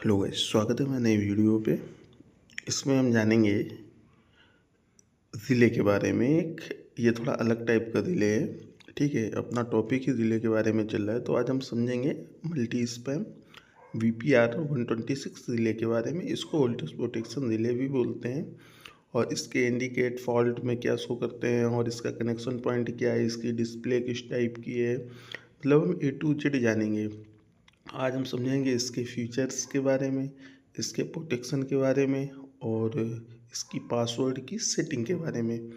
Hello guys, स्वागत है मेरे नई वीडियो पे। इसमें हम जानेंगे ज़िले के बारे में। ये थोड़ा अलग टाइप का ज़िले है, ठीक है। अपना टॉपिक ही ज़िले के बारे में चल रहा है, तो आज हम समझेंगे मल्टी स्पैम VPR-126 ज़िले के बारे में। इसको वोल्टेज प्रोटेक्शन ज़िले भी बोलते हैं और इसके इंडिकेट फॉल्ट में क्या शो करते हैं और इसका कनेक्शन पॉइंट क्या है, इसकी डिस्प्ले किस टाइप की है, मतलब हम A to Z जानेंगे। आज हम समझेंगे इसके फीचर्स के बारे में, इसके प्रोटेक्शन के बारे में और इसकी पासवर्ड की सेटिंग के बारे में,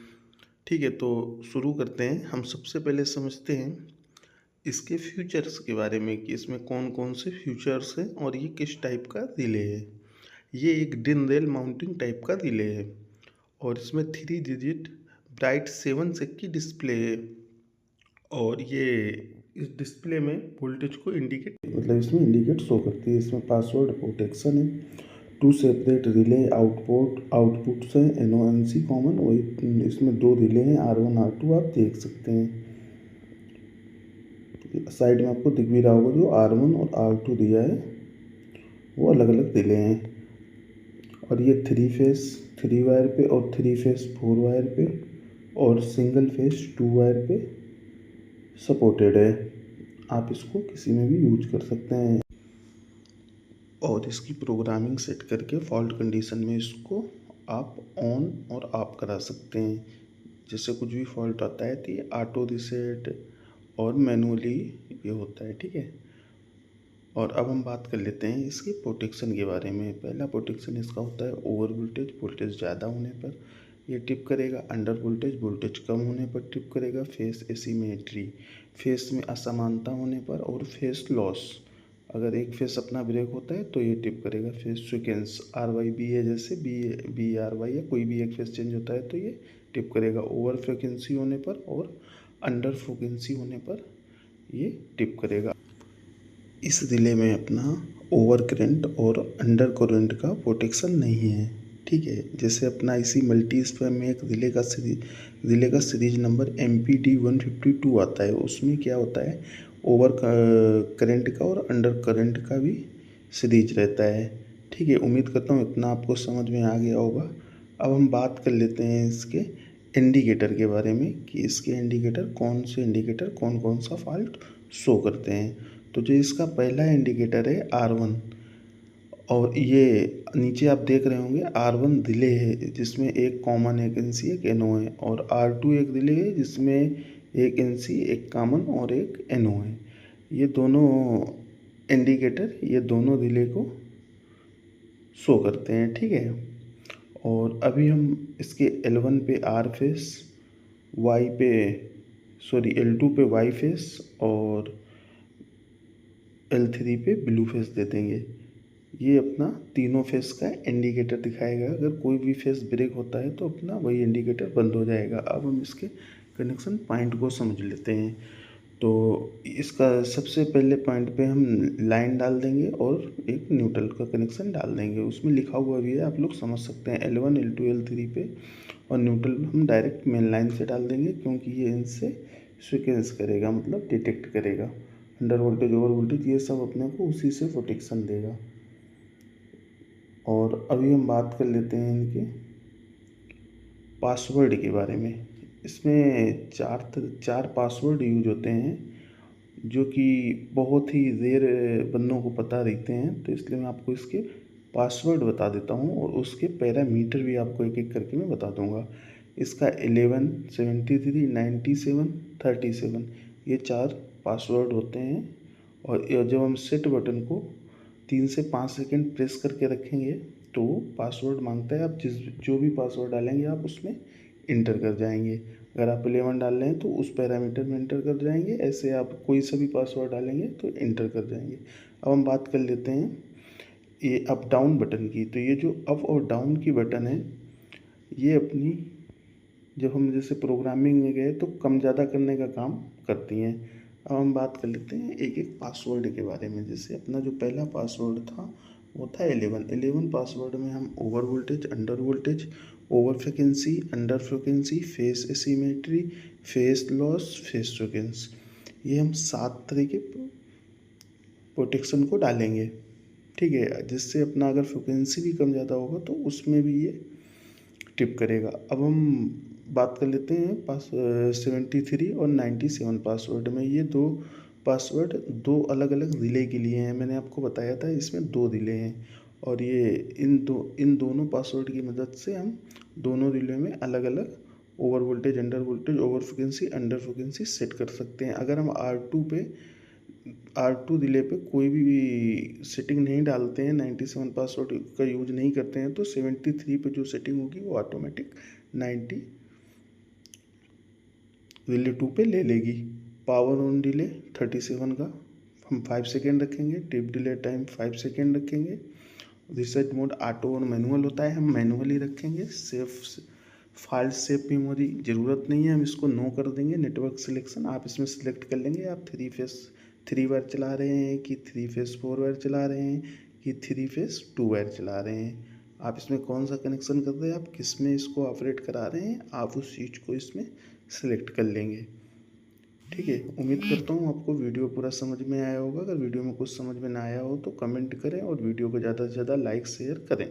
ठीक है। तो शुरू करते हैं। हम सबसे पहले समझते हैं इसके फीचर्स के बारे में कि इसमें कौन कौन से फीचर्स हैं और ये किस टाइप का रिले है। ये एक डिन रेल माउंटिंग टाइप का रिले है और इसमें 3 डिजिट ब्राइट 7 सेक की डिस्प्ले है और ये इस डिस्प्ले में वोल्टेज को इंडिकेट, मतलब इसमें इंडिकेट शो करती है। इसमें पासवर्ड प्रोटेक्शन है, 2 सेपरेट रिले आउटपुट्स हैं, NONC कॉमन, वही इसमें 2 रिले हैं, R1 R2 आप देख सकते हैं। साइड में आपको दिख भी रहा होगा, जो R1 और R2 दिया है वो अलग अलग रिले हैं। और ये 3 फेस 3 वायर पे और 3 फेस 4 वायर पे और सिंगल फेस 2 वायर पे सपोर्टेड है। आप इसको किसी में भी यूज कर सकते हैं और इसकी प्रोग्रामिंग सेट करके फॉल्ट कंडीशन में इसको आप ऑन और ऑफ करा सकते हैं। जैसे कुछ भी फॉल्ट आता है तो ये ऑटो रीसेट और मैनुअली ये होता है, ठीक है। और अब हम बात कर लेते हैं इसके प्रोटेक्शन के बारे में। पहला प्रोटेक्शन इसका होता है ओवर वोल्टेज, वोल्टेज ज़्यादा होने पर ये टिप करेगा। अंडर वोल्टेज, वोल्टेज कम होने पर टिप करेगा। फेस एसिमेट्री, फेस में असमानता होने पर। और फेस लॉस, अगर एक फेस अपना ब्रेक होता है तो ये टिप करेगा। फेस सीक्वेंस RYB है, जैसे BRY या कोई भी एक फेस चेंज होता है तो ये टिप करेगा। ओवर फ्रिक्वेंसी होने पर और अंडर फ्रिक्वेंसी होने पर ये टिप करेगा। इस रिले में अपना ओवर करंट और अंडर करंट का प्रोटेक्शन नहीं है, ठीक है। जैसे अपना इसी मल्टी स्पैम में एक रिले का सीरीज नंबर MPD-152 आता है। उसमें क्या होता है, ओवर करंट का और अंडर करंट का भी सीरीज रहता है, ठीक है। उम्मीद करता हूँ इतना आपको समझ में आ गया होगा। अब हम बात कर लेते हैं इसके इंडिकेटर के बारे में कि इसके इंडिकेटर कौन कौन सा फॉल्ट शो करते हैं। तो जो इसका पहला इंडिकेटर है R1, और ये नीचे आप देख रहे होंगे R1 रिले है जिसमें एक कॉमन एक NC एक NO है, और R2 एक रिले है जिसमें एक NC एक कॉमन और एक NO है। ये दोनों इंडिकेटर ये दोनों रिले को शो करते हैं, ठीक है। और अभी हम इसके L1 पे R फेस, L2 पे Y फेस और L3 पे ब्लू फेस दे देंगे। ये अपना तीनों फेस का इंडिकेटर दिखाएगा। अगर कोई भी फेस ब्रेक होता है तो अपना वही इंडिकेटर बंद हो जाएगा। अब हम इसके कनेक्शन पॉइंट को समझ लेते हैं। तो इसका सबसे पहले पॉइंट पे हम लाइन डाल देंगे और एक न्यूट्रल का कनेक्शन डाल देंगे। उसमें लिखा हुआ भी है, आप लोग समझ सकते हैं, L1 L2 L3 पे। और न्यूट्रल हम डायरेक्ट मेन लाइन से डाल देंगे क्योंकि ये इनसे सीक्वेंस करेगा, मतलब डिटेक्ट करेगा। अंडर वोल्टेज ओवर वोल्टेज ये सब अपने को उसी से प्रोटेक्शन देगा। और अभी हम बात कर लेते हैं इनके पासवर्ड के बारे में। इसमें चार पासवर्ड यूज होते हैं जो कि बहुत ही रेयर बंदों को पता रहते हैं, तो इसलिए मैं आपको इसके पासवर्ड बता देता हूँ और उसके पैरामीटर भी आपको एक एक करके मैं बता दूँगा। इसका 11, 73, 97, 37 ये 4 पासवर्ड होते हैं। और जब हम सेट बटन को 3 से 5 सेकंड प्रेस करके रखेंगे तो पासवर्ड मांगता है। आप जो भी पासवर्ड डालेंगे आप उसमें इंटर कर जाएंगे। अगर आप 11 डाल रहे हैं तो उस पैरामीटर में इंटर कर जाएंगे, ऐसे आप कोई सा भी पासवर्ड डालेंगे तो इंटर कर जाएंगे। अब हम बात कर लेते हैं ये अप डाउन बटन की। तो ये जो अप और डाउन की बटन है ये अपनी, जब हम जैसे प्रोग्रामिंग में गए तो कम ज़्यादा करने का काम करती हैं। अब हम बात कर लेते हैं एक एक पासवर्ड के बारे में। जैसे अपना जो पहला पासवर्ड था वो था 11 पासवर्ड में हम over voltage, under voltage, over frequency, under frequency, face asymmetry, face loss, face frequency, ये हम 7 तरह के प्रोटेक्शन को डालेंगे। ठीक है, जिससे अपना अगर फ्रिक्वेंसी भी कम ज़्यादा होगा तो उसमें भी ये टिप करेगा। अब हम बात कर लेते हैं 73 और 97 पासवर्ड में। ये दो पासवर्ड दो अलग अलग रिले के लिए हैं। मैंने आपको बताया था इसमें दो रिले हैं, और ये इन दोनों पासवर्ड की मदद से हम दोनों रिले में अलग अलग over voltage, under voltage, over frequency, under frequency set कर सकते हैं। अगर हम R2 रिले पे कोई भी सेटिंग नहीं डालते हैं, 97 पासवर्ड का यूज नहीं करते हैं, तो 73 पे जो सेटिंग होगी वो ऑटोमेटिक 90 रिले 2 पे ले लेगी। पावर ऑन डिले 37 का हम 5 सेकेंड रखेंगे। टिप डिले टाइम 5 सेकेंड रखेंगे। रीसेट मोड ऑटो और मैनुअल होता है, हम मैनुअली रखेंगे। सेफ फाइल सेफ मेमोरी ज़रूरत नहीं है, हम इसको नो कर देंगे। नेटवर्क सिलेक्शन आप इसमें सिलेक्ट कर लेंगे, आप 3 वायर चला रहे हैं कि 3 फेस 4 वायर चला रहे हैं कि 3 फेस 2 वायर चला रहे हैं। आप इसमें कौन सा कनेक्शन कर रहे हैं, आप किस में इसको ऑपरेट करा रहे हैं, आप उस चीज़ को इसमें सिलेक्ट कर लेंगे। ठीक है, उम्मीद करता हूँ आपको वीडियो पूरा समझ में आया होगा। अगर वीडियो में कुछ समझ में ना आया हो तो कमेंट करें और वीडियो को ज़्यादा से ज़्यादा लाइक शेयर करें।